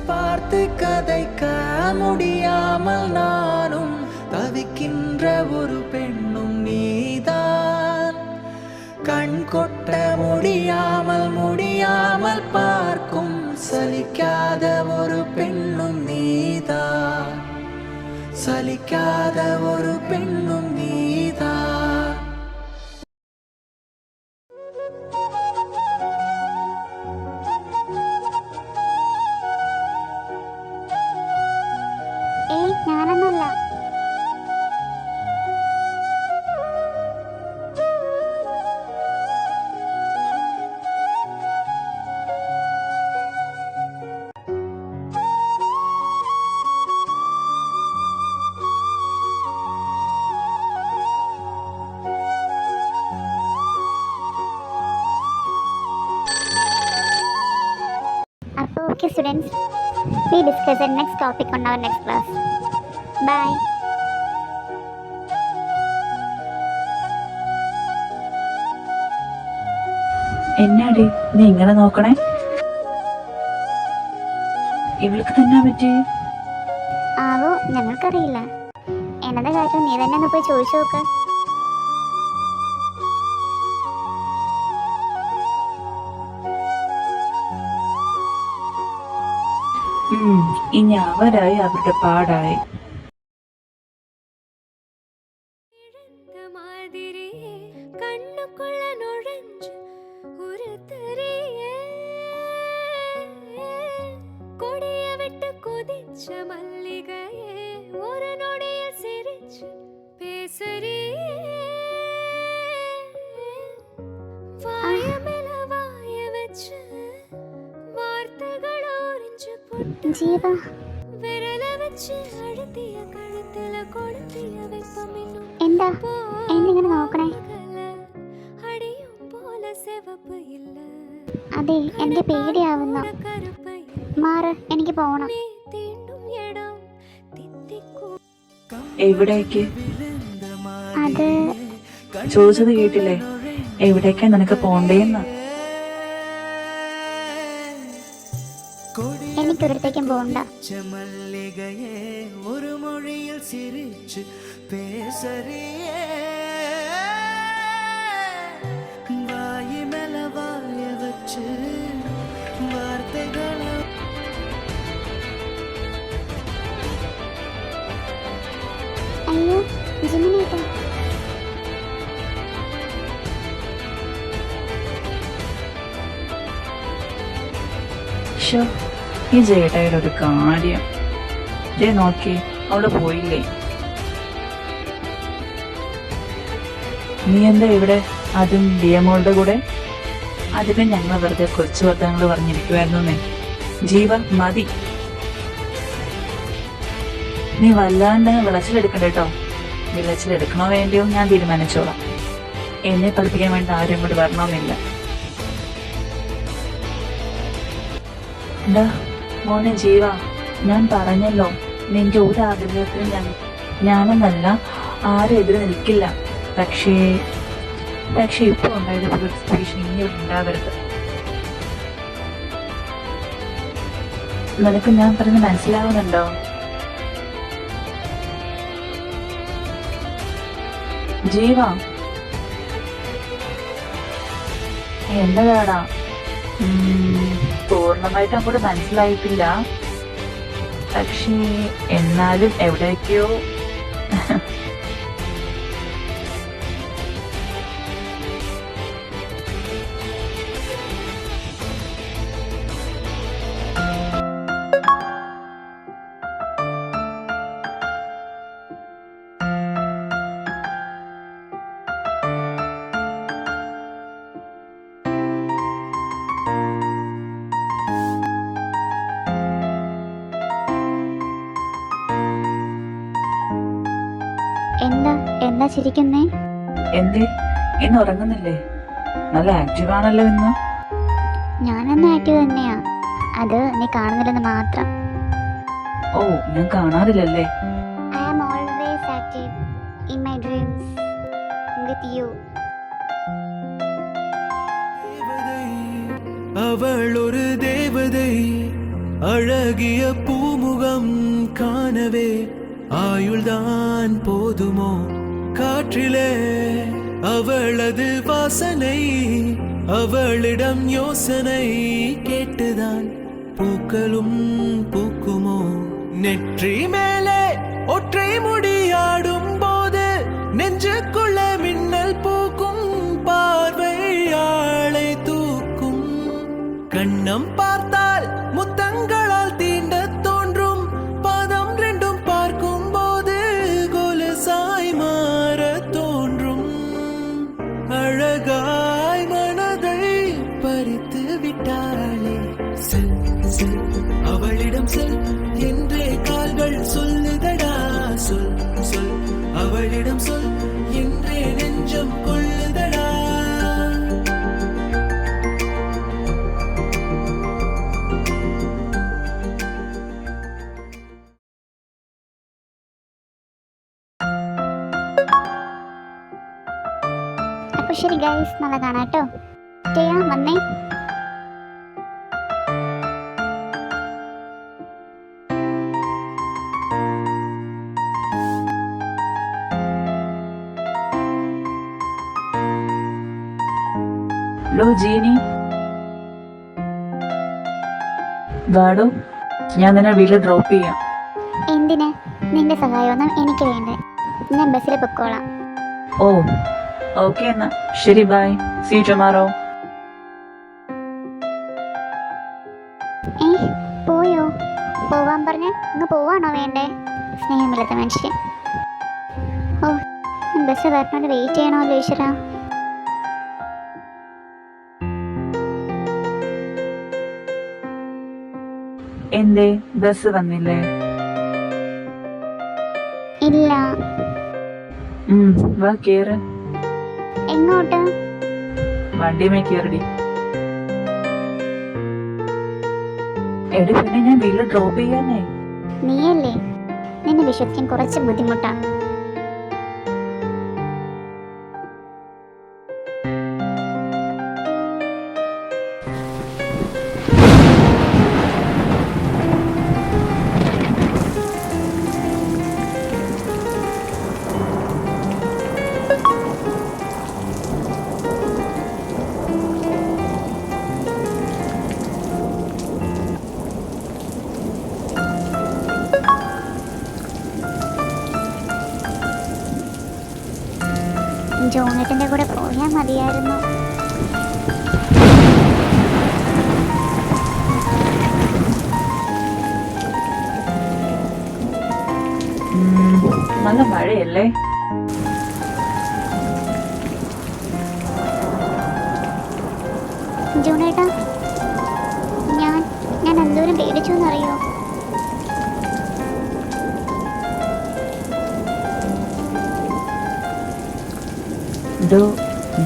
பார்த்து கதைக்க முடியாமல் நானும் தவிக்கின்ற ஒரு பெண்ணும் நீதான். கண் கொட்ட முடியாமல் பார்க்கும் சலிக்காத ஒரு பெண்ணும் நீதான். சலிக்காத ஒரு பெண்ணும் நீதான். ഞാനൊന്നുമല്ല. Okay students, we discuss the next topic on our next class. Bye. എന്നാടി നീ ഇങ്ങനെ നോക്കണേ? ഇവൾക്ക് തന്നെ പറ്റി? ആവോ, ഞങ്ങൾക്കറിയില്ല. എന്നതാ കാര്യം, നീ തന്നെ ഒന്ന് പോയി ചോദിച്ചു നോക്ക്. ഇനി അവരായി അവരുടെ പാടായി. ജീവ, എന്താ എന്നിങ്ങനെ നോക്കണേ? അതെ, എനിക്ക് പേടിയാവുന്നു. മാറ്, എനിക്ക് പോണം. എവിടേക്ക്? അത് ചോദിച്ചത് കേട്ടില്ലേ? എവിടേക്കാ നിനക്ക് പോണ്ടേന്ന്? എനിക്കൊരിടത്തേക്കും പോകണ്ട. മല്ലികയെ ഒരു മൊഴിയിൽ സിരിച്ച് പേസറിയേ വായി മേല വായ വച്ച് വാർത്തകൾ. അയ്യോ ജിമിനേട്ടാ, ഈ ജേട്ടായുടെ ഒരു കാര്യം നോക്കി, അവള് പോയില്ലേ? നീ എന്താ ഇവിടെ, അതും ഡിയമോളുടെ കൂടെ? അതിന് ഞങ്ങൾ വെറുതെ കൊച്ചു വർത്തങ്ങൾ പറഞ്ഞിരിക്കുവായിരുന്നേ. ജീവ മതി, നീ വല്ലാണ്ട് വിളച്ചിലെടുക്കണ്ട കേട്ടോ. വിളച്ചിലെടുക്കണോ വേണ്ടിയോ ഞാൻ തീരുമാനിച്ചോളാം. എന്നെ പഠിപ്പിക്കാൻ വേണ്ടി ആരും കൂടി വരണമെന്നില്ല. എന്താ മോനെ ജീവ, ഞാൻ പറഞ്ഞല്ലോ നിന്റെ ഒരു ആഗ്രഹത്തിനും ഞാനെന്നല്ല ആരും എതിരെ നിൽക്കില്ല. പക്ഷേ ഇപ്പൊ ഉണ്ടായതുപോലെ ഒരു സിറ്റുവേഷൻ ഇനി ഇവിടെ ഉണ്ടാവരുത്. നിനക്ക് ഞാൻ പറഞ്ഞ് മനസ്സിലാവുന്നുണ്ടോ? ജീവ, എന്നതാടാ? പൂർണ്ണമായിട്ട് അങ്ങോട്ട് മനസ്സിലായിട്ടില്ല. പക്ഷേ എന്നാലും എവിടേക്കോ എന്താ ചിരിക്കുന്നേ? എന്തേ, ഇന്ന് ഉറങ്ങുന്നില്ലേ? നല്ല ആക്റ്റീവ് ആണല്ലോ ഇന്ന്. ഞാനെന്ന് ആക്റ്റീവ് തന്നെയാ, അത് നീ കാണുന്നില്ലെന്ന് മാത്രം. ഓ, ഞാൻ കാണാറില്ലല്ലേ? I am always active in my dreams with you. அவள் ஒரு தேவதை, அழகிய பூமுகம் காணவே ஆயுள்தான் போதுமோ? காற்றிலே அவளது வாசனை, அவளிடம் யோசனை கேட்டுதான் பூக்களும் பூக்குமோ? நெற்றி மேலே ஒற்றை முடியாடும் போது நெஞ்சுக்குள்ள மின்னல் பூக்கும், பார்வை ஆளை தூக்கும். கண்ணம் பார்த்தால் முத்தங்களால் தீண்ட தோன்றும், பாதம் ரெண்டும் பார்க்கும் போது கொலுசாய் மாற தோன்றும். அழகாய் மனதை பறித்து விட்டாளே, செல் செல் அவளிடம் செல் என்றே கால்கள் சொல்லுதடா. சொல் சொல் அவளிடம் சொல் என்றே நெஞ்சம் கொள்ளுதடா. അപ്പോൾ ശരി ഗൈസ്, നാളെ കാണാം കേട്ടോ. ചെയ്യാം, വന്നേ. ലോ ജീനി, വാടോ, ഞാൻ നിന്നെ വീട്ടിൽ ഡ്രോപ്പ് ചെയ്യാം. എന്തിന്? നിന്റെ സഹായമൊന്നും എനിക്ക് വേണ്ടേ, ഞാൻ ബസ്സിൽ പൊക്കോളാം. ഓ ഓക്കെ എന്നാ ശരി, ബൈ, സീ യു ടുമാറോ. പോയോ? പോവാൻ പറഞ്ഞ് അങ്ങ് പോവാണോ വേണ്ടേ? സ്നേഹമില്ലാത്ത മനുഷ്യൻ. ഓ, ബസ് വരണോണ്ട് വെയിറ്റ് ചെയ്യണമല്ലോ ഈശ്വരാ. എന്തേ ബസ് വന്നില്ലേ? ഇല്ല. വാ കേറ്. എങ്ങോട്ട്? വണ്ടിമേ കേറടി. എടി പിന്നെ ഞാൻ വീട്ടിൽ ഡ്രോപ്പ് ചെയ്യാന്നേ. നീയല്ലേ, നിന്നെ വിശ്വസിക്കാൻ കുറച്ച് ബുദ്ധിമുട്ടാ. ജോണേട്ടൻ്റെ കൂടെ പോയാൽ മതിയായിരുന്നു. നല്ല മഴയല്ലേ? ജോണേട്ടാ, ഞാൻ എന്തോരം പേടിച്ചു എന്നറിയോ?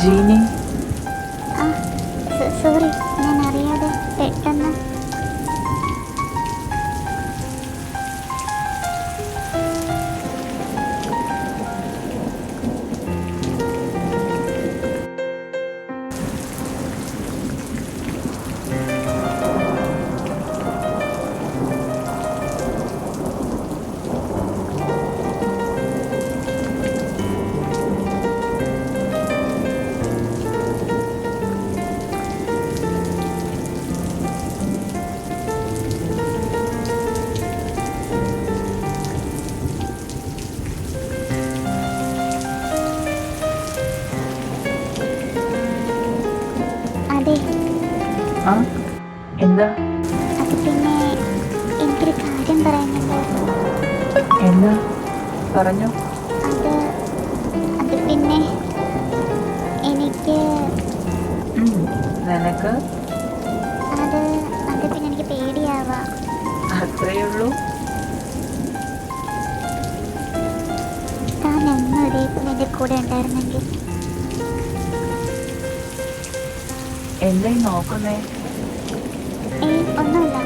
ജീനി, സോറി, ഞാൻ അറിയാതെ പെട്ടെന്ന്. ആ എന്താ? അത് പിന്നെ എനിക്കൊരു കാര്യം പറയാനുണ്ട്. എന്താ? പറഞ്ഞു. അത് പിന്നെ എനിക്ക് നിനക്ക് അത് പിന്നെ എനിക്ക് പേടിയാവാ. അത്രയേ ഉള്ളൂ? താൻ എന്നും ഒരേപോലെ എൻ്റെ കൂടെ ഉണ്ടായിരുന്നെങ്കിൽ. എന്താ നോക്കുന്നേ? ഒന്നുമില്ല.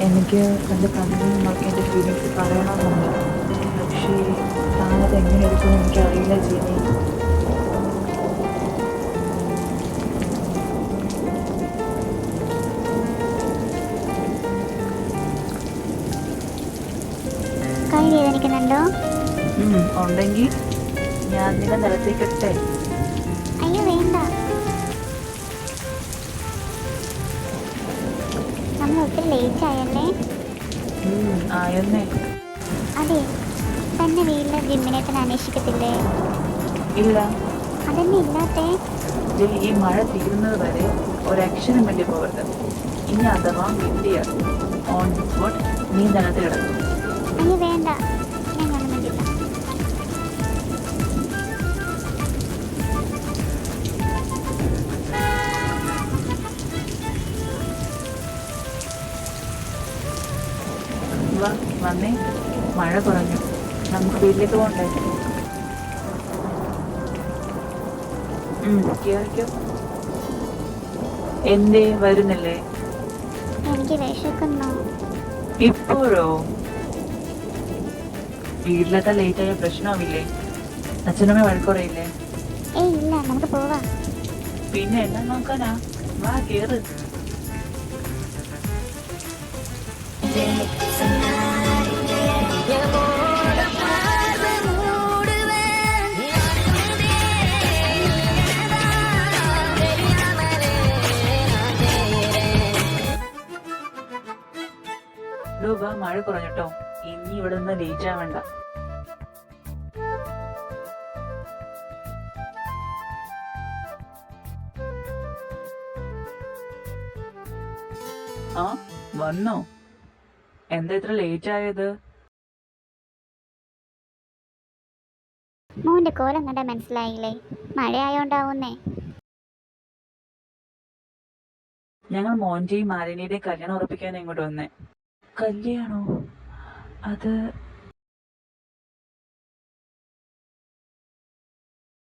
എനിക്ക് എൻ്റെ കണ്ണിൽ നോക്കി എൻ്റെ ഫീലിങ്സ് പറയണമെന്നുണ്ട്. പക്ഷേ താനത് എങ്ങനെ എടുക്കുമെന്ന് എനിക്കറിയില്ല ജീനി. ഉണ്ടോ? ഉണ്ടെങ്കിൽ ഞാൻ നിന്നെ നിലത്തേക്ക് ഇട്ടേ. അയ്യോ വേണ്ട, നമ്മൾ ഒത്തിരി ലേറ്റ് ആയല്ലേ. ആയെന്നേ. അതെ, തന്നെ വീട്ടിലെ ജിമ്മിനേട്ടൻ അന്വേഷിക്കത്തില്ലേ? ഇല്ല. അതന്നെ ഇല്ലാത്തേ. ഈ മഴ തീരുന്നത് വരെ ഒരക്ഷരം വേണ്ടി പോകരുത്. ഇനി അഥവാ കിട്ടിയാൽ ഓൺ ദി സ്പോട്ട് നീ നിലത്ത് കിടക്കും. അയ്യോ വേണ്ട, ഞാൻ കാണുന്നില്ല. വന്നേ, മഴ കുറഞ്ഞു, നമുക്ക് വീട്ടിലേക്ക് പോകണ്ടേ? കേറിക്കോ. എന്തേ വരുന്നില്ലേ? എനിക്ക് വിശക്കുന്നു. ഇപ്പോഴോ? വീട്ടിലെത്താൻ ലേറ്റ് ആയ പ്രശ്നമാവില്ലേ? അച്ഛനമ്മ വഴക്കുറയില്ലേ? ഏയ് ഇല്ല, നമുക്ക് പോവാം. പിന്നെ എന്നാ നോക്കാനാ? വാ കേറ്. വാ, മഴ കുറഞ്ഞിട്ടോ. ഇനി ഇവിടെ നിന്ന് ലേറ്റ് ആവണ്ട. ആ വന്നോ? എന്താ ഇത്ര ലേറ്റ് ആയത്? മോന്റെ കോലം കണ്ട മനസ്സിലായില്ലേ? മഴയായോണ്ടാവുന്നേ. ഞങ്ങൾ മോന്റെയും മാലിന്യയുടെയും കല്യാണം ഉറപ്പിക്കാൻ ഇങ്ങോട്ട് വന്നേ. കല്യാണോ? അത്